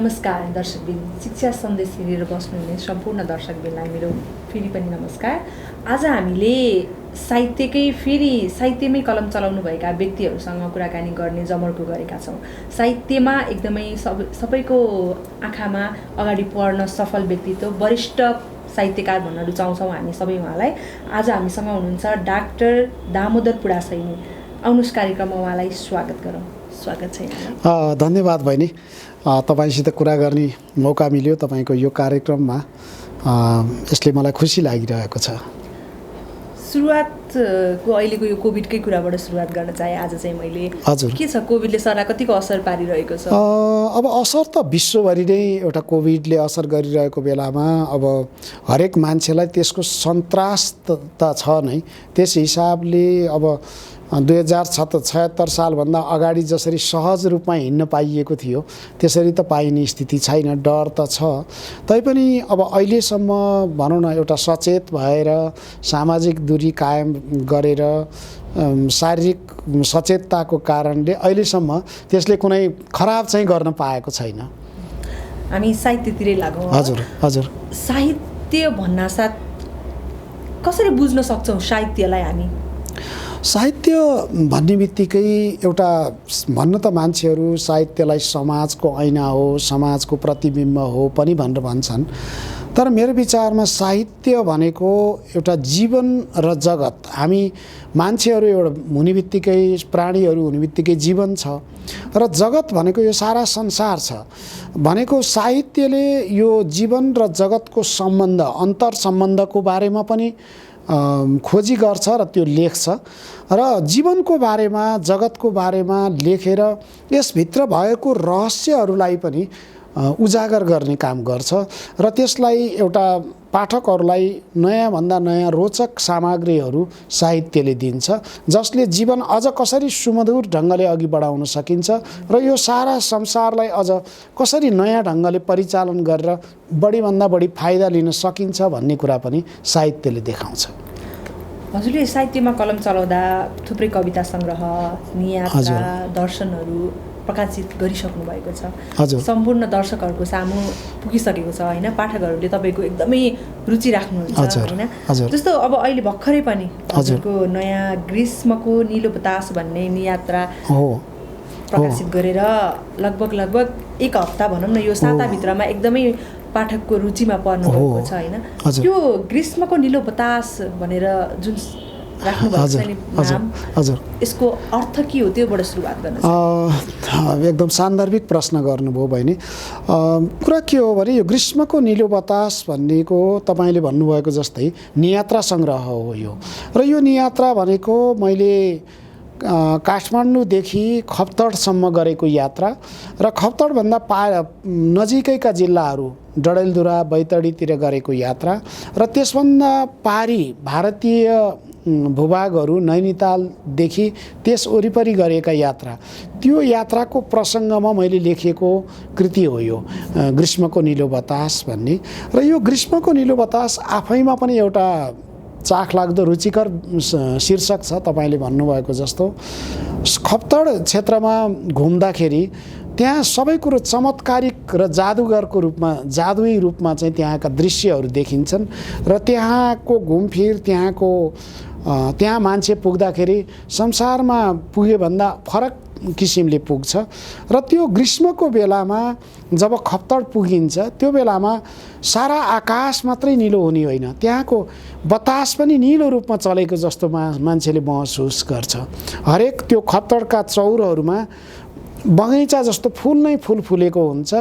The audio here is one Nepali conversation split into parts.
नमस्कार दर्शकबिन, शिक्षा सन्देश हेरेर बस्नुहुने सम्पूर्ण दर्शकबिनलाई मेरो फेरि पनि नमस्कार। आज हामीले साहित्यमै कलम चलाउनुभएका व्यक्तिहरूसँग कुराकानी गर्ने जमर्को गरेका छौँ। साहित्यमा एकदमै सबैको आँखामा अगाडि बढ्न सफल व्यक्तित्व, वरिष्ठ साहित्यकार भन्न रुचाउँछौँ हामी सबै उहाँलाई। आज हामीसँग हुनुहुन्छ डाक्टर दामोदर पुडासैनी। आउनुहोस् कार्यक्रममा उहाँलाई स्वागत गरौँ। स्वागत छ यहाँलाई। धन्यवाद बहिनी, तपाईसित कुरा गर्ने मौका मिल्यो तपाईको यो कार्यक्रममा। यसले मलाई खुसी लागिरहेको छ। सुरुवातको अहिलेको यो कोभिडकै कुराबाट सुरुवात गर्न चाहे आज चाहिँ मैले। हजुर, के छ कोभिडले सरलाई कतिको असर पारिरहेको छ? अब असर त विश्वभरि नै एउटा कोभिडले असर गरिरहेको बेलामा अब हरेक मान्छेलाई त्यसको सन्तास त छ नै। त्यस हिसाबले अब 2076 सालभन्दा अगाडि जसरी सहज रूपमा हिँड्न पाइएको थियो त्यसरी त पाइने स्थिति छैन। डर त छ, तैपनि अब अहिलेसम्म भनौँ न एउटा सचेत भएर सामाजिक दूरी कायम गरेर शारीरिक सचेतताको कारणले अहिलेसम्म त्यसले कुनै खराब चाहिँ गर्न पाएको छैन। हामी साहित्यतिरै लागौँ। हजुर हजुर। साहित्य भन्नासाथ कसरी बुझ्न सक्छौँ साहित्यलाई हामी? साहित्य भन्ने बित्तिकै एउटा भन्न त मान्छेहरू साहित्यलाई समाजको ऐना हो, समाजको प्रतिबिम्ब हो पनि भनेर भन्छन्। तर मेरो विचारमा साहित्य भनेको एउटा जीवन र जगत। हामी मान्छेहरू एउटा हुने बित्तिकै, प्राणीहरू हुने बित्तिकै जीवन छ र जगत भनेको यो सारा संसार छ भनेको साहित्यले यो जीवन र जगतको सम्बन्ध, अन्तर सम्बन्धको बारेमा पनि खोजी गर्छ र त्यो लेख्छ र जीवनको बारेमा, जगतको बारेमा लेखेर यसभित्र भएको रहस्यहरूलाई पनि उजागर गर्ने काम गर्छ र त्यसलाई एउटा पाठकहरूलाई नयाँभन्दा नयाँ रोचक सामग्रीहरू साहित्यले दिन्छ, जसले जीवन अझ कसरी सुमधुर ढङ्गले अघि बढाउन सकिन्छ र यो सारा संसारलाई अझ कसरी नयाँ ढङ्गले परिचालन गरेर बढीभन्दा बढी फाइदा लिन सकिन्छ भन्ने कुरा पनि साहित्यले देखाउँछ। हजुरले साहित्यमा कलम चलाउँदा थुप्रै कविता सङ्ग्रह, नियात्रा, दर्शनहरू प्रकाशित गरिसक्नु भएको छ। हजुर। सम्पूर्ण दर्शकहरूको सामु पुगिसकेको छ होइन? पाठकहरूले तपाईँको एकदमै रुचि राख्नुहुन्छ होइन? जस्तो अब अहिले भर्खरै पनि हजुरको नयाँ ग्रीष्मको नीलो बतास भन्ने नियात्रा प्रकाशित गरेर लगभग 1 हप्ता भनौँ न, यो साताभित्रमा एकदमै पाठकको रुचिमा पर्नु भएको छ होइन? त्यो ग्रीष्मको नीलो बतास भनेर जुन राख्नु भएको छ नि नाम, यसको अर्थ के हो? त्योबाट सुरुवात गर्न एकदम सान्दर्भिक प्रश्न गर्नुभयो बहिनी। कुरा के हो भने यो ग्रीष्मको नीलो बतास भन्नेको तपाईँले भन्नुभएको जस्तै नियात्रा सङ्ग्रह हो यो। र यो नियात्रा भनेको मैले काठमाडौँदेखि खप्तडसम्म गरेको यात्रा र खप्तडभन्दा नजिकैका जिल्लाहरू डडेलधुरा, बैतडीतिर गरेको यात्रा र त्यसभन्दा पारी भारतीय भूभागहरू नैनीतालदेखि त्यस वरिपरि गरेका यात्रा, त्यो यात्राको प्रसङ्गमा मैले लेखेको कृति हो यो ग्रीष्मको नीलो बतास भन्ने। र यो ग्रीष्मको नीलो बतास आफैमा पनि एउटा चाखलाग्दो रुचिकर शीर्षक छ। तपाईँले भन्नुभएको जस्तो खप्तड क्षेत्रमा घुम्दाखेरि त्यहाँ सबै कुरो चमत्कारिक र जादुगरको रूपमा, जादुई रूपमा चाहिँ त्यहाँका दृश्यहरू देखिन्छन् र त्यहाँको घुमफिर, त्यहाँ मान्छे पुग्दाखेरि संसारमा पुगे भन्दा फरक किसिमले पुग्छ र त्यो ग्रीष्मको बेलामा जब खप्तड पुगिन्छ त्यो बेलामा सारा आकाश मात्रै निलो हुने होइन, त्यहाँको बतास पनि निलो रूपमा चलेको जस्तो मान्छेले महसुस गर्छ। हरेक त्यो खप्तडका चौरहरूमा बगैँचा जस्तो फुल नै फुल फुलेको हुन्छ,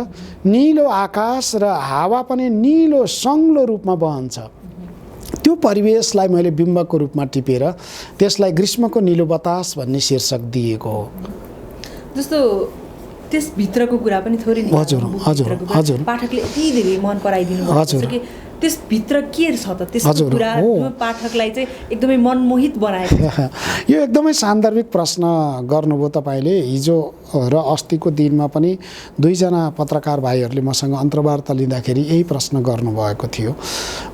निलो आकाश र हावा पनि निलो सङ्लो रूपमा बहन्छ। त्यो परिवेशलाई मैले बिम्बको रूपमा टिपेर त्यसलाई ग्रीष्मको नीलो बतास भन्ने शीर्षक दिएको हो। जस्तो त्यसभित्रको कुरा पनि थोरै पाठकले यति धेरै मन पराइदिनु भएको छ कि त्यसभित्र के छ त त्यसको कुरा पाठकलाई चाहिँ एकदमै मनमोहित बनाएको छ। यो एकदमै सान्दर्भिक प्रश्न गर्नुभयो तपाईँले। हिजो र अस्तिको दिनमा पनि 2 जना पत्रकार भाइहरूले मसँग अन्तर्वार्ता लिँदाखेरि यही प्रश्न गर्नुभएको थियो।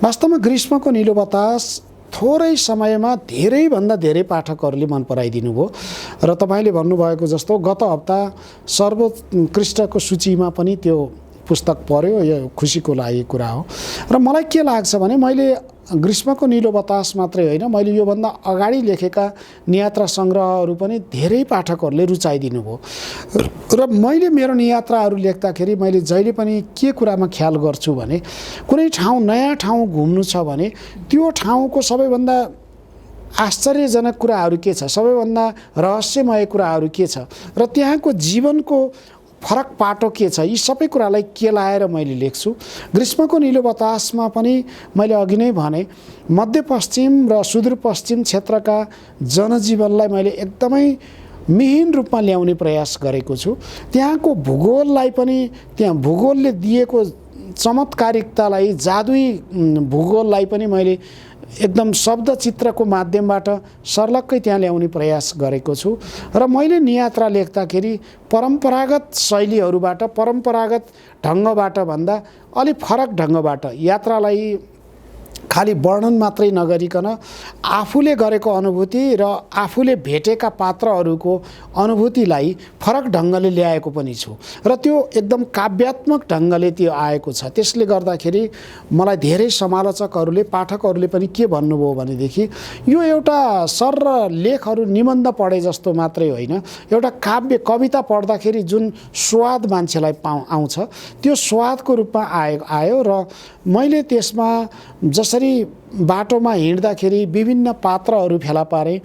वास्तवमा ग्रीष्मको नीलो बतास थोरै समयमा धेरैभन्दा धेरै पाठकहरूले मन पराइदिनु भयो र तपाईँले भन्नुभएको जस्तो गत हप्ता सर्वोत्कृष्टको सूचीमा पनि त्यो पुस्तक पढ्यो, यो खुसीको लागि कुरा हो। र मलाई के लाग्छ भने मैले ग्रीष्मको निलो बतास मात्रै होइन, मैले योभन्दा अगाडि लेखेका नियात्रा सङ्ग्रहहरू पनि धेरै पाठकहरूले रुचाइदिनु भयो। र मैले मेरो नियात्राहरू लेख्दाखेरि मैले जहिले पनि के कुरामा ख्याल गर्छु भने कुनै ठाउँ नयाँ ठाउँ घुम्नु छ भने त्यो ठाउँको सबैभन्दा आश्चर्यजनक कुराहरू के छ, सबैभन्दा रहस्यमय कुराहरू के छ र त्यहाँको जीवनको फरक पाटो के छ, यी सबै कुरालाई केलाएर मैले लेख्छु। ग्रीष्मको निलो बतासमा पनि मैले अघि नै भने मध्यपश्चिम र सुदूरपश्चिम क्षेत्रका जनजीवनलाई मैले एकदमै मिहिन रूपमा ल्याउने प्रयास गरेको छु। त्यहाँको भूगोललाई पनि, त्यहाँ भूगोलले दिएको चमत्कारिकतालाई, जादुई भूगोललाई पनि मैले एकदम शब्द चित्रको माध्यमबाट सर्लक्कै त्यहाँ ल्याउने प्रयास गरेको छु। र मैले नियात्रा लेख्दाखेरि परम्परागत शैलीहरूबाट, परम्परागत ढङ्गबाट भन्दा अलि फरक ढङ्गबाट यात्रालाई खालि वर्णन मात्रै नगरिकन आफूले गरेको अनुभूति र आफूले भेटेका पात्रहरूको अनुभूतिलाई फरक ढङ्गले ल्याएको पनि छु र त्यो एकदम काव्यात्मक ढङ्गले त्यो आएको छ। त्यसले गर्दाखेरि मलाई धेरै समालोचकहरूले, पाठकहरूले पनि के भन्नुभयो भनेदेखि यो एउटा सर र लेखहरू निबन्ध पढे जस्तो मात्रै होइन, एउटा काव्य कविता पढ्दाखेरि जुन स्वाद मान्छेलाई आउँछ त्यो स्वादको रूपमा आयो र मैले त्यसमा जसरी बाटोमा हिँड्दाखेरि विभिन्न पात्रहरू फेला पारेँ,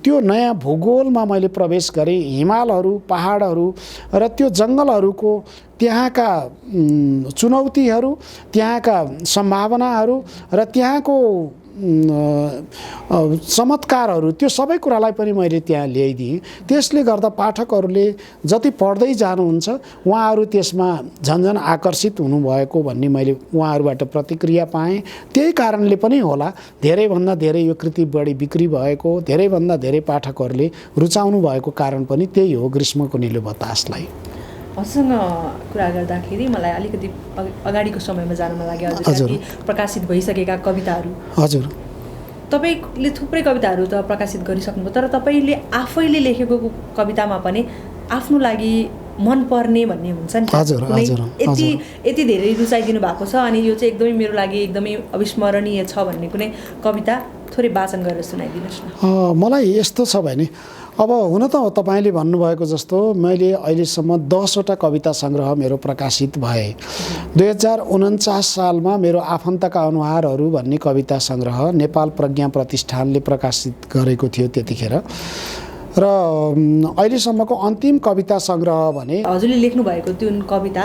त्यो नयाँ भूगोलमा मैले प्रवेश गरेँ, हिमालहरू, पहाडहरू र त्यो जङ्गलहरूको त्यहाँका चुनौतीहरू, त्यहाँका सम्भावनाहरू र त्यहाँको चमत्कारहरू, त्यो सबै कुरालाई पनि मैले त्यहाँ ल्याइदिएँ। त्यसले गर्दा पाठकहरूले जति पढ्दै जानुहुन्छ उहाँहरू त्यसमा झन्झन आकर्षित हुनुभएको भन्ने मैले उहाँहरूबाट प्रतिक्रिया पाएँ। त्यही कारणले पनि होला धेरैभन्दा धेरै यो कृति बढी बिक्री भएको, धेरैभन्दा धेरै पाठकहरूले रुचाउनु भएको कारण पनि त्यही हो ग्रीष्मको निलो बतासलाई। हजुरसँग कुरा गर्दाखेरि मलाई अलिकति अगाडिको समयमा जान मन लाग्यो। हजुर प्रकाशित भइसकेका कविताहरू, हजुर तपाईँले थुप्रै कविताहरू त प्रकाशित गरिसक्नुभयो, तर तपाईँले आफैले लेखेको कवितामा पनि आफ्नो लागि मनपर्ने भन्ने हुन्छ नि, यति धेरै रुचाइदिनु भएको छ अनि यो चाहिँ एकदमै मेरो लागि एकदमै अविस्मरणीय छ भन्ने कुनै कविता थोरै वाचन गरेर सुनाइदिनुहोस् न। मलाई यस्तो छ भने अब हुन त तपाईँले भन्नुभएको जस्तो मैले अहिलेसम्म 10वटा कविता सङ्ग्रह मेरो प्रकाशित भए। 2049 सालमा मेरो आफन्तका अनुहारहरू भन्ने कविता सङ्ग्रह नेपाल प्रज्ञा प्रतिष्ठानले प्रकाशित गरेको थियो त्यतिखेर, र अहिलेसम्मको अन्तिम कविता सङ्ग्रह भने हजुरले लेख्नुभएको त्यो कविता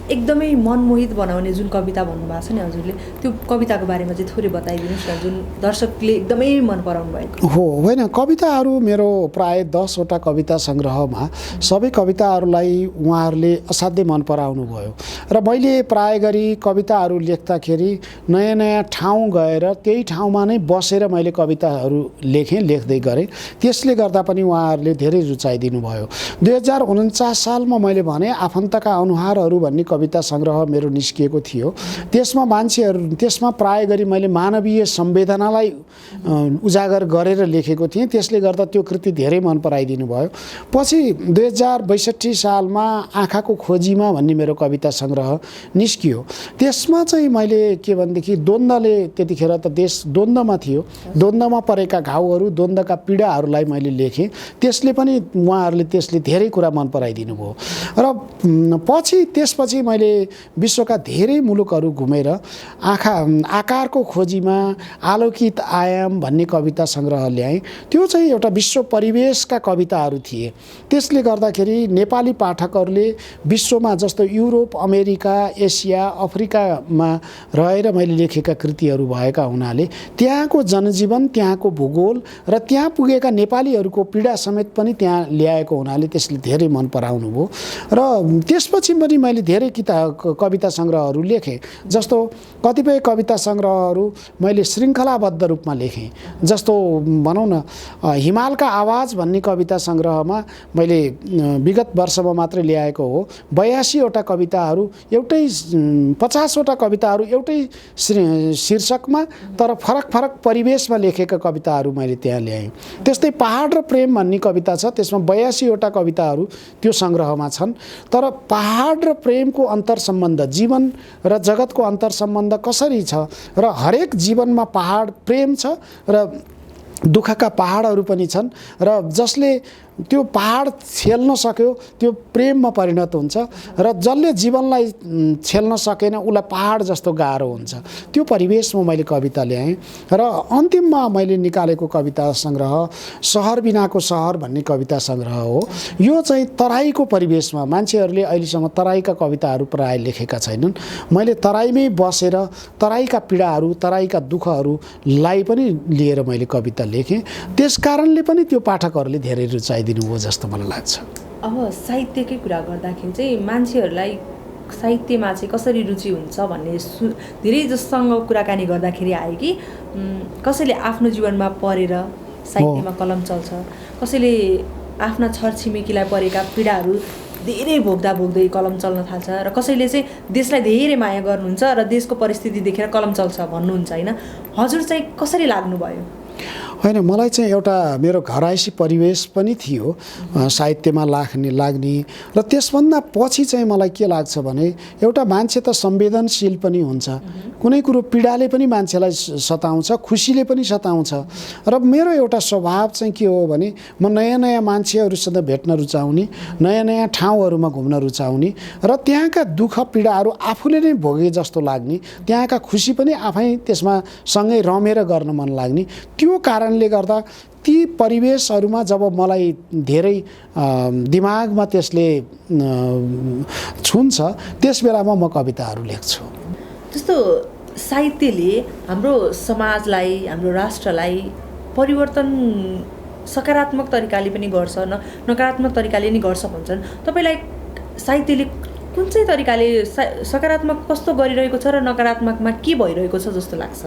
एकदमै मनमोहित बनाउने जुन कविता भन्नुभएको छ नि हजुरले, त्यो कविताको बारेमा चाहिँ थोरै बताइदिनुहोस् न, जुन दर्शकले एकदमै मन पराउनु भएको हो। होइन, कविताहरू मेरो प्राय 10वटा कविता सङ्ग्रहमा सबै कविताहरूलाई उहाँहरूले असाध्यै मन पराउनु भयो र मैले प्राय गरी कविताहरू लेख्दाखेरि नयाँ नयाँ ठाउँ गएर त्यही ठाउँमा नै बसेर मैले कविताहरू लेख्दै गरेँ। त्यसले गर्दा पनि उहाँहरूले धेरै रुचाइदिनु भयो। 2049 सालमा मैले भने आफन्तका अनुहारहरू भन्ने कविता सङ्ग्रह मेरो निस्किएको थियो। त्यसमा प्राय गरी मैले मानवीय संवेदनालाई उजागर गरेर लेखेको थिएँ। त्यसले गर्दा त्यो कृति धेरै मन पराइदिनु भयो। पछि 2062 सालमा आँखाको खोजीमा भन्ने मेरो कविता सङ्ग्रह निस्कियो। त्यसमा चाहिँ मैले के भनेदेखि द्वन्द्वले, त्यतिखेर त देश द्वन्द्वमा थियो, द्वन्द्वमा परेका घाउहरू, द्वन्द्वका पीडाहरूलाई मैले लेखेँ। त्यसले धेरै कुरा मन पराइदिनु भयो र त्यसपछि मैले विश्वका धेरै मुलुकहरू घुमेर आकारको खोजीमा आलोकित आयाम भन्ने कविता सङ्ग्रह ल्याएँ। त्यो चाहिँ एउटा विश्व परिवेशका कविताहरू थिए। त्यसले गर्दाखेरि नेपाली पाठकहरूले विश्वमा जस्तो युरोप, अमेरिका, एसिया, अफ्रिकामा रहेर मैले लेखेका कृतिहरू भएका हुनाले त्यहाँको जनजीवन, त्यहाँको भूगोल र त्यहाँ पुगेका नेपालीहरूको पीडा समेत पनि त्यहाँ ल्याएको हुनाले त्यसले धेरै मन पराउनु भयो र त्यसपछि पनि मैले धेरै कविता सङ्ग्रहहरू लेखेँ। जस्तो कतिपय कविता सङ्ग्रहहरू मैले श्रृङ्खलाबद्ध रूपमा लेखेँ। जस्तो भनौँ न हिमालका आवाज भन्ने कविता सङ्ग्रहमा मैले विगत वर्षमा मात्रै ल्याएको हो। 82वटा कविताहरू एउटै 50वटा कविताहरू एउटै शीर्षकमा तर फरक फरक परिवेशमा लेखेका कविताहरू मैले त्यहाँ ल्याएँ। त्यस्तै पहाड र प्रेम भन्ने कविता छ, त्यसमा 82वटा कविताहरू त्यो सङ्ग्रहमा छन्। तर पहाड र प्रेमको अन्तरसम्बन्ध, जीवन र जगतको अन्तरसम्बन्ध कसरी छ र हरेक जीवनमा पहाड प्रेम छ र दुःखका पहाडहरू पनि छन् र जसले त्यो पहाड छेल्न सक्यो त्यो प्रेममा परिणत हुन्छ र जसले जीवनलाई छेल्न सकेन उसलाई पहाड जस्तो गाह्रो हुन्छ। त्यो परिवेशमा मैले कविता ल्याएँ र अन्तिममा मैले निकालेको कविता सङ्ग्रह सहर बिनाको सहर भन्ने कविता सङ्ग्रह हो। यो चाहिँ तराईको परिवेशमा, मान्छेहरूले अहिलेसम्म तराईका कविताहरू प्राय लेखेका छैनन्। मैले तराईमै बसेर तराईका पीडाहरू, तराईका दुःखहरूलाई पनि लिएर मैले कविता लेखेँ। त्यस कारणले पनि त्यो पाठकहरूले धेरै रुचाइदिनु हो जस्तो मलाई लाग्छ। अब साहित्यकै कुरा गर्दाखेरि चाहिँ मान्छेहरूलाई साहित्यमा चाहिँ कसरी रुचि हुन्छ भन्ने धेरै जससँग कुराकानी गर्दाखेरि आयो कि कसैले आफ्नो जीवनमा पढेर साहित्यमा कलम चल्छ, कसैले आफ्ना छरछिमेकीलाई परेका पीडाहरू धेरै भोग्दै कलम चल्न थाल्छ र कसैले चाहिँ देशलाई धेरै माया गर्नुहुन्छ र देशको परिस्थिति देखेर कलम चल्छ भन्नुहुन्छ होइन। हजुर चाहिँ कसरी लाग्नुभयो? होइन, मलाई चाहिँ एउटा मेरो घरायसी परिवेश पनि थियो साहित्यमा लाग्ने र त्यसभन्दा पछि चाहिँ मलाई के लाग्छ भने एउटा मान्छे त संवेदनशील पनि हुन्छ, कुनै कुरो पीडाले पनि मान्छेलाई सताउँछ, खुसीले पनि सताउँछ र मेरो एउटा स्वभाव चाहिँ के हो भने म नयाँ नयाँ मान्छेहरूसँग भेट्न रुचाउने, नयाँ नयाँ ठाउँहरूमा घुम्न रुचाउने र त्यहाँका दुःख पीडाहरू आफूले नै भोगे जस्तो लाग्ने, त्यहाँका खुसी पनि आफै त्यसमा सँगै रमेर गर्न मन लाग्ने। त्यो कारणले गर्दा ती परिवेशहरूमा जब मलाई धेरै दिमागमा त्यसले छुन्छ त्यस बेलामा म कविताहरू लेख्छु। जस्तो साहित्यले हाम्रो समाजलाई, हाम्रो राष्ट्रलाई परिवर्तन सकारात्मक तरिकाले पनि गर्छ, नकारात्मक तरिकाले नि गर्छ भन्छन्। तपाईँलाई साहित्यले कुन चाहिँ तरिकाले सकारात्मक कस्तो गरिरहेको छ र नकारात्मकमा के भइरहेको छ जस्तो लाग्छ?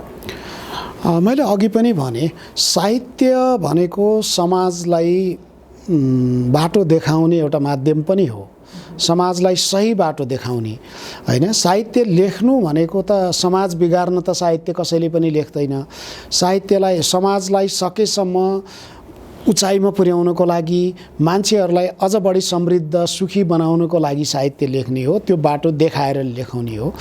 मैले अघि पनि भने साहित्य भनेको समाजलाई बाटो देखाउने एउटा माध्यम पनि हो, समाजलाई सही बाटो देखाउने होइन। साहित्य लेख्नु भनेको त समाज बिगार्न त साहित्य कसैले पनि लेख्दैन। साहित्यलाई, समाजलाई सकेसम्म उचाइमा पुर्याउनको लागि, मान्छेहरूलाई अझ बढी समृद्ध सुखी बनाउनको लागि साहित्य लेख्ने हो, त्यो बाटो देखाएर लेखाउने हो।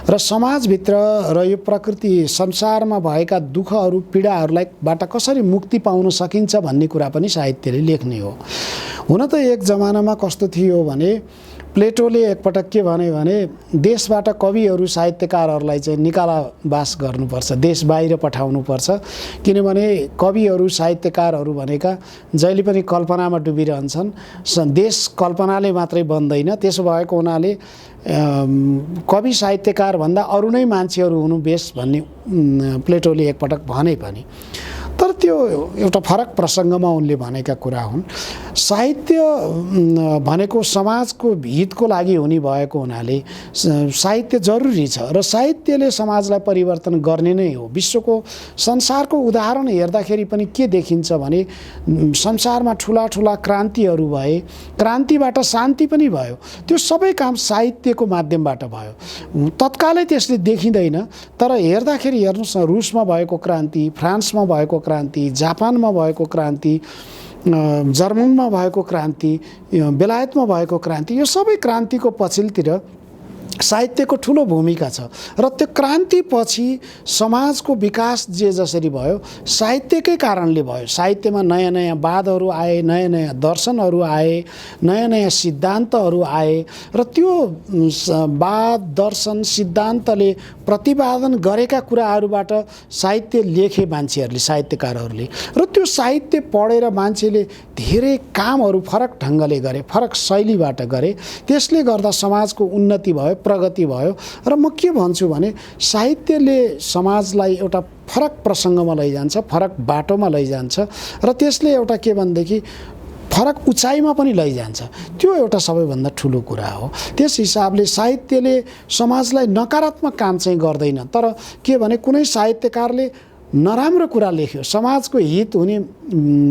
र समाजभित्र र यो प्रकृति संसारमा भएका दुःखहरू पीडाहरूलाई बाट कसरी मुक्ति पाउन सकिन्छ भन्ने कुरा पनि साहित्यले लेख्ने हो। हुन त एक जमानामा कस्तो थियो भने प्लेटोले एकपटक के भने देशबाट कविहरू साहित्यकारहरूलाई चाहिँ निकालावास गर्नुपर्छ, देश बाहिर पठाउनुपर्छ, किनभने कविहरू साहित्यकारहरू भनेका जहिले पनि कल्पनामा डुबिरहन्छन्, देश कल्पनाले मात्रै बन्दैन। त्यसो भएको हुनाले कवि साहित्यकार भन्दा अरू नै मान्छेहरू हुनु बेस भन्ने प्लेटोले एकपटक भने पनि। तर त्यो एउटा फरक प्रसङ्गमा उनले भनेका कुरा हुन्। साहित्य भनेको समाजको हितको लागि हुने भएको हुनाले साहित्य जरुरी छ र साहित्यले समाजलाई परिवर्तन गर्ने नै हो। विश्वको संसारको उदाहरण हेर्दाखेरि पनि के देखिन्छ भने संसारमा ठुला ठुला क्रान्तिहरू भए, क्रान्तिबाट शान्ति पनि भयो, त्यो सबै काम साहित्यको माध्यमबाट भयो। तत्कालै त्यसले देखिँदैन, तर हेर्दाखेरि हेर्नुहोस् न, रुसमा भएको क्रान्ति, फ्रान्समा भएको क्रान्ति, जापानमा भएको क्रान्ति, जर्मनमा भएको क्रान्ति, बेलायतमा भएको क्रान्ति, यो सबै क्रान्तिको पछिल्तिर साहित्यको ठुलो भूमिका छ र त्यो क्रान्तिपछि समाजको विकास जे जसरी भयो साहित्यकै कारणले भयो। साहित्यमा नयाँ नयाँ वादहरू आए, नयाँ नयाँ दर्शनहरू आए, नयाँ नयाँ सिद्धान्तहरू आए र त्यो वाद दर्शन सिद्धान्तले प्रतिपादन गरेका कुराहरूबाट साहित्य लेखे मान्छेहरूले, साहित्यकारहरूले, र त्यो साहित्य पढेर मान्छेले धेरै कामहरू फरक ढङ्गले गरे, फरक शैलीबाट गरे। त्यसले गर्दा समाजको उन्नति भयो, प्रगति भयो। र म के भन्छु भने साहित्यले समाजलाई एउटा फरक प्रसङ्गमा लैजान्छ, फरक बाटोमा लैजान्छ र त्यसले एउटा के भनेदेखि फरक उचाइमा पनि लैजान्छ। त्यो एउटा सबैभन्दा ठुलो कुरा हो। त्यस हिसाबले साहित्यले समाजलाई नकारात्मक काम चाहिँ गर्दैन, तर के भने कुनै साहित्यकारले नराम्रो कुरा लेख्यो, समाजको हित हुने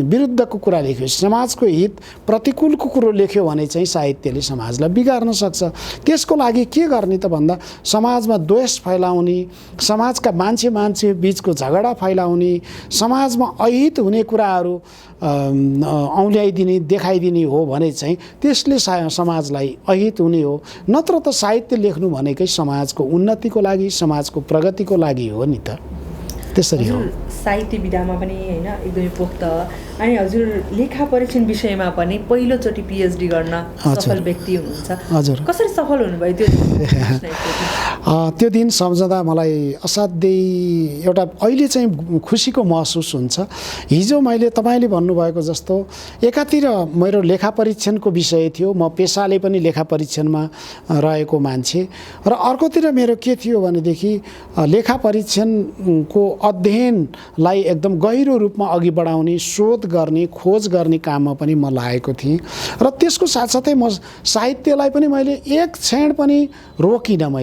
विरुद्धको कुरा लेख्यो, समाजको हित प्रतिकूलको कुरो लेख्यो भने चाहिँ साहित्यले समाजलाई बिगार्न सक्छ। त्यसको लागि के गर्ने त भन्दा समाजमा द्वेष फैलाउने, समाजका मान्छे बीचको झगडा फैलाउने, समाजमा अहित हुने कुराहरू औल्याइदिने देखाइदिने हो भने चाहिँ त्यसले समाजलाई अहित हुने हो। नत्र त साहित्य लेख्नु भनेकै समाजको उन्नतिको लागि, समाजको प्रगतिको लागि हो नि त। त्यसरी हो। साहित्य विधामा पनि होइन एकदमै पोख्त अनि हजुर लेखा परीक्षण विषयमा पनि पहिलोचोटि पिएचडी गर्न सफल व्यक्ति हुनुहुन्छ। हजुर कसरी सफल हुनुभयो त्यो त्यो दिन सम्झँदा मलाई असाध्यै एउटा अहिले चाहिँ खुसीको महसुस हुन्छ। हिजो मैले तपाईँले भन्नुभएको जस्तो एकातिर मेरो लेखा परीक्षणको विषय थियो, म पेसाले पनि लेखा परीक्षणमा रहेको मान्छे, र अर्कोतिर मेरो के थियो भनेदेखि लेखा परीक्षणको अध्ययनलाई एकदम गहिरो रूपमा अघि बढाउने, शोध गर्ने, खोज गर्ने काममा पनि म लागेको थिएँ। र त्यसको साथसाथै म साहित्यलाई पनि मैले एक क्षण पनि रोकिनँ।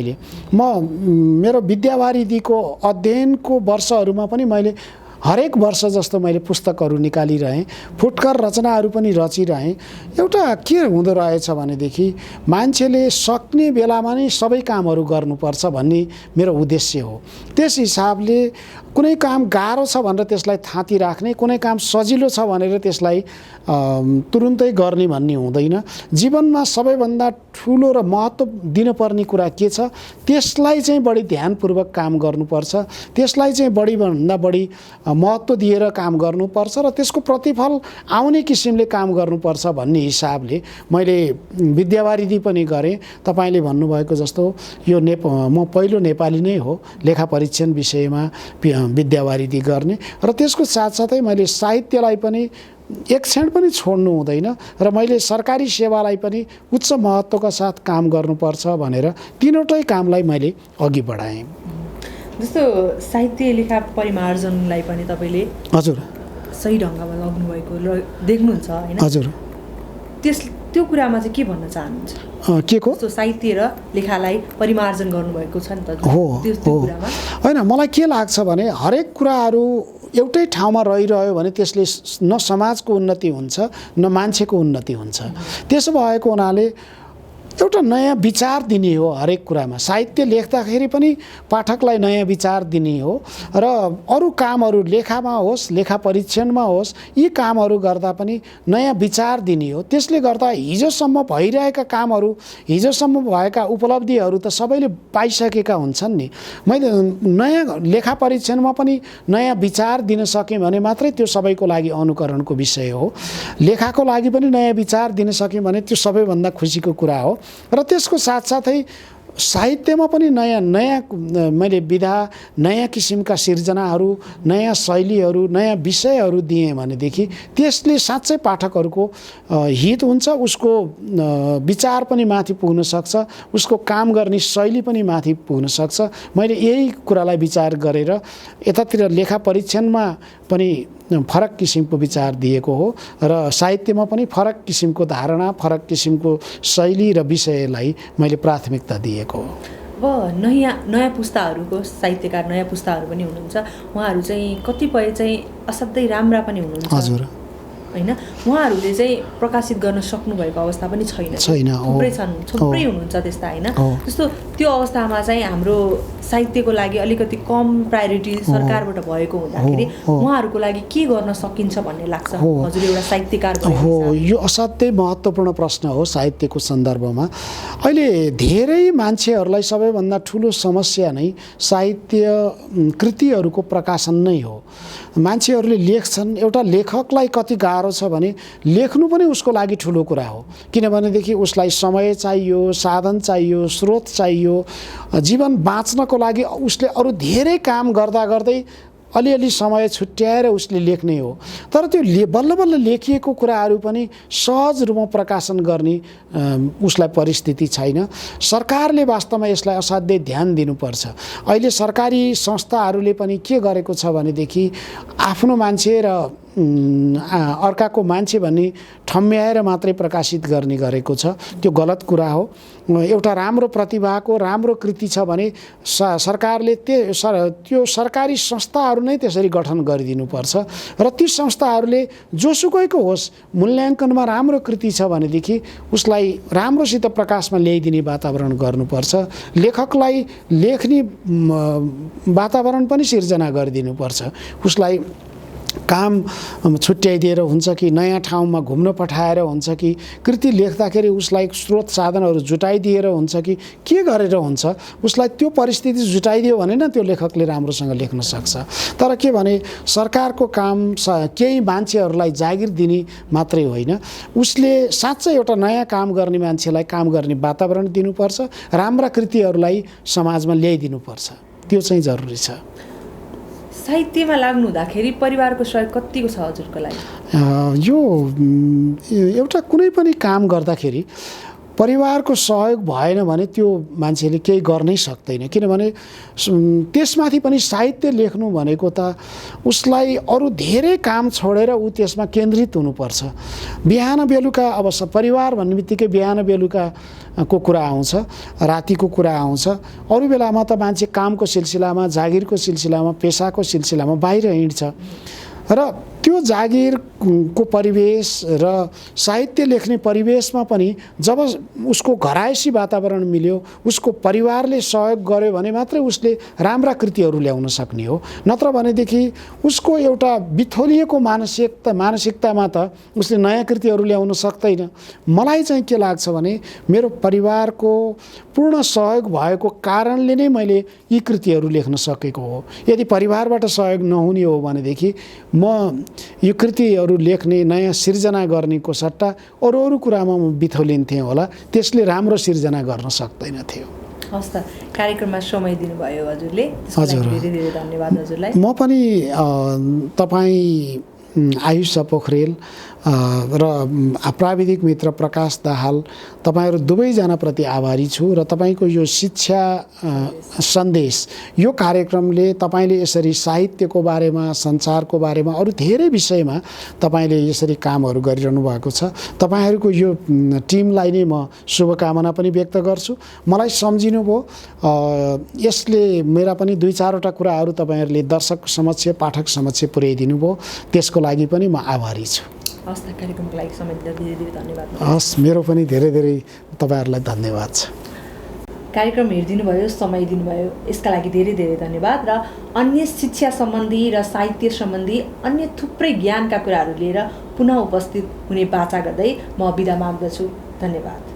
मेरो विद्यावारिधीको अध्ययनको वर्षहरूमा पनि मैले हरेक वर्ष जस्तो मैले पुस्तकहरू निकालिरहेँ, फुटकर रचनाहरू पनि रचिरहेँ। एउटा के हुँदो रहेछ भनेदेखि मान्छेले सक्ने बेलामा नै सबै कामहरू गर्नुपर्छ भन्ने मेरो उद्देश्य हो। त्यस हिसाबले कुनै काम गाह्रो छ भनेर त्यसलाई थाती राख्ने, कुनै काम सजिलो छ भनेर त्यसलाई तुरुन्तै गर्ने भन्ने हुँदैन। जीवनमा सबैभन्दा ठुलो र महत्त्व दिनुपर्ने कुरा के छ त्यसलाई चाहिँ बढी ध्यानपूर्वक काम गर्नुपर्छ, त्यसलाई चाहिँ बढीभन्दा बढी महत्त्व दिएर काम गर्नुपर्छ र त्यसको प्रतिफल आउने किसिमले काम गर्नुपर्छ भन्ने हिसाबले मैले विद्यावारिधी पनि गरेँ। तपाईँले भन्नुभएको जस्तो यो म पहिलो नेपाली नै हो लेखा परीक्षण विषयमा विद्यावारिधी गर्ने, र त्यसको साथसाथै मैले साहित्यलाई पनि एक क्षण पनि छोड्नु हुँदैन र मैले सरकारी सेवालाई पनि उच्च महत्त्वका साथ काम गर्नुपर्छ भनेर तीनवटै कामलाई मैले अघि बढाएँ। जस्तो साहित्य लेखा परिमार्जनलाई पनि तपाईँले हजुर सही ढङ्गमा लग्नुभएको देख्नुहुन्छ होइन? हजुर त्यो कुरामा चाहिँ के भन्न चाहनुहुन्छ? के को? साहित्य र लेखालाई परिमार्जन गर्नुभएको छ नि त। हो होइन, मलाई के लाग्छ भने हरेक कुराहरू एउटै ठाउँमा रहिरह्यो भने त्यसले न समाजको उन्नति हुन्छ न मान्छेको उन्नति हुन्छ। त्यसो भएको हुनाले एउटा नयाँ विचार दिने हो हरेक कुरामा। साहित्य लेख्दाखेरि पनि पाठकलाई नयाँ विचार दिने हो र अरू कामहरू लेखामा होस्, लेखा परीक्षणमा होस्, यी कामहरू गर्दा पनि नयाँ विचार दिने हो। त्यसले गर्दा हिजोसम्म भइरहेका कामहरू, हिजोसम्म भएका उपलब्धिहरू त सबैले पाइसकेका हुन्छन् नि। मैले नयाँ लेखा परीक्षणमा पनि नयाँ विचार दिन सकेँ भने मात्रै त्यो सबैको लागि अनुकरणको विषय हो। लेखाको लागि पनि नयाँ विचार दिन सकेँ भने त्यो सबैभन्दा खुसीको कुरा हो। र त्यसको साथसाथै साहित्यमा पनि नयाँ मैले विधा, नयाँ किसिमका सिर्जनाहरू, नयाँ शैलीहरू, नयाँ विषयहरू दिएँ भनेदेखि त्यसले साँच्चै पाठकहरूको हित हुन्छ, उसको विचार पनि माथि पुग्न सक्छ, उसको काम गर्ने शैली पनि माथि पुग्न सक्छ। मैले यही कुरालाई विचार गरेर यतातिर लेखा परीक्षणमा पनि फरक किसिमको विचार दिएको हो र साहित्यमा पनि फरक किसिमको धारणा, फरक किसिमको शैली र विषयलाई मैले प्राथमिकता दिएको हो। अब नयाँ पुस्ताहरूको साहित्यकार नयाँ पुस्ताहरू पनि हुनुहुन्छ, उहाँहरू चाहिँ कतिपय चाहिँ असाध्यै राम्रा पनि हुनुहुन्छ। हजुर होइन, उहाँहरूले चाहिँ प्रकाशित गर्न सक्नुभएको अवस्था पनि छैन। थुप्रै हुनुहुन्छ त्यस्ता होइन। जस्तो त्यो अवस्थामा चाहिँ हाम्रो साहित्यको लागि अलिकति कम प्रायोरिटी सरकारबाट भएको हुँदाखेरि उहाँहरूको लागि के गर्न सकिन्छ भन्ने लाग्छ हजुर एउटा साहित्यकार हो? यो असाध्यै महत्त्वपूर्ण प्रश्न हो साहित्यको सन्दर्भमा। अहिले धेरै मान्छेहरूलाई सबैभन्दा ठुलो समस्या नै साहित्य कृतिहरूको प्रकाशन नै हो। मान्छेहरूले लेख्छन्, एउटा लेखकलाई कति गाह्रो छ भने लेख्नु पनि उसको लागि ठुलो कुरा हो, किनभनेदेखि उसलाई समय चाहियो, साधन चाहियो, स्रोत चाहियो। जीवन बाँच्नको लागि उसले अरू धेरै काम गर्दा गर्दै अलिअलि समय छुट्याएर उसले लेख्ने हो। तर त्यो बल्ल बल्ल लेखिएको कुराहरू पनि सहज रूपमा प्रकाशन गर्ने उसलाई परिस्थिति छैन। सरकारले वास्तवमा यसलाई असाध्यै ध्यान दिनुपर्छ। अहिले सरकारी संस्थाहरूले पनि के गरेको छ भनेदेखि आफ्नो मान्छे र अर्काको मान्छे भन्ने ठम्म्याएर मात्रै प्रकाशित गर्ने गरेको छ, त्यो गलत कुरा हो। एउटा राम्रो प्रतिभाको राम्रो कृति छ भने सरकारले त्यो सरकारी संस्थाहरू नै त्यसरी गठन गरिदिनुपर्छ र ती संस्थाहरूले जोसुकैको होस् मूल्याङ्कनमा राम्रो कृति छ भनेदेखि उसलाई राम्रोसित प्रकाशमा ल्याइदिने वातावरण गर्नुपर्छ। लेखकलाई लेख्ने वातावरण पनि सिर्जना गरिदिनुपर्छ। उसलाई काम छुट्याइदिएर हुन्छ कि नयाँ ठाउँमा घुम्न पठाएर हुन्छ कि कृति लेख्दाखेरि उसलाई स्रोत साधनहरू जुटाइदिएर हुन्छ कि के गरेर हुन्छ, उसलाई त्यो परिस्थिति जुटाइदियो भने न त्यो लेखकले राम्रोसँग लेख्न सक्छ। तर के भने सरकारको काम केही मान्छेहरूलाई जागिर दिने मात्रै होइन, उसले साँच्चै एउटा नयाँ काम गर्ने मान्छेलाई काम गर्ने वातावरण दिनुपर्छ, राम्रा कृतिहरूलाई समाजमा ल्याइदिनुपर्छ। त्यो चाहिँ जरुरी छ। साहित्यमा लाग्नु हुँदाखेरि परिवारको सहयोग कतिको छ हजुरको लागि? यो एउटा कुनै पनि काम गर्दाखेरि परिवारको सहयोग भएन भने त्यो मान्छेले केही गर्नै सक्दैन। किनभने त्यसमाथि पनि साहित्य लेख्नु भनेको त उसलाई अरू धेरै काम छोडेर ऊ त्यसमा केन्द्रित हुनुपर्छ। बिहान बेलुका अब परिवार भन्ने बित्तिकै बिहान बेलुका को कुरा आउँछ, रातिको कुरा आउँछ। अरू बेलामा त मान्छे कामको सिलसिलामा, जागिरको सिलसिलामा, पेसाको सिलसिलामा बाहिर हिँड्छ र त्यो जागिरको परिवेश र साहित्य लेख्ने परिवेशमा पनि जब उसको घरायसी वातावरण मिल्यो, उसको परिवारले सहयोग गर्यो भने मात्रै उसले राम्रा कृतिहरू ल्याउन सक्ने हो। नत्र भनेदेखि उसको एउटा बिथोलिएको मानसिकतामा त उसले नयाँ कृतिहरू ल्याउन सक्दैन। मलाई चाहिँ के लाग्छ भने मेरो परिवारको पूर्ण सहयोग भएको कारणले नै मैले यी कृतिहरू लेख्न सकेको हो। यदि परिवारबाट सहयोग नहुने हो भनेदेखि म यो कृतिहरू लेख्ने, नयाँ सिर्जना गर्नेको सट्टा अरू कुरामा म बिथोलिन्थेँ होला, त्यसले राम्रो सिर्जना गर्न सक्दैन थियो। हस् त, कार्यक्रममा समय दिनुभयो हजुरले, हजुर धेरै धेरै धन्यवाद हजुरलाई। म पनि तपाईँ आयुष पोखरेल र प्राविधिक मित्र प्रकाश दाहाल तपाईहरू दुवैजनाप्रति आभारी छु र तपाईँको यो शिक्षा सन्देश यो कार्यक्रमले तपाईँले यसरी साहित्यको बारेमा, सञ्चारको बारेमा, अरू धेरै विषयमा तपाईँले यसरी कामहरू गरिरहनु भएको छ। तपाईँहरूको यो टिमलाई नै म शुभकामना पनि व्यक्त गर्छु। मलाई सम्झिनुभयो, यसले मेरा पनि 2-4वटा कुराहरू तपाईँहरूले दर्शक समक्ष, पाठक समक्ष पुर्याइदिनु भयो, त्यसको लागि पनि म आभारी छु। हस् त, कार्यक्रमको लागि समय दिँदा धेरै धेरै धन्यवाद। हस्, मेरो पनि धेरै धेरै तपाईँहरूलाई धन्यवाद छ। कार्यक्रम हेरिदिनु भयो, समय दिनुभयो, यसका लागि धेरै धेरै धन्यवाद। र अन्य शिक्षा सम्बन्धी र साहित्य सम्बन्धी अन्य थुप्रै ज्ञानका कुराहरू लिएर पुनः उपस्थित हुने बाचा गर्दै म बिदा माग्दछु। धन्यवाद।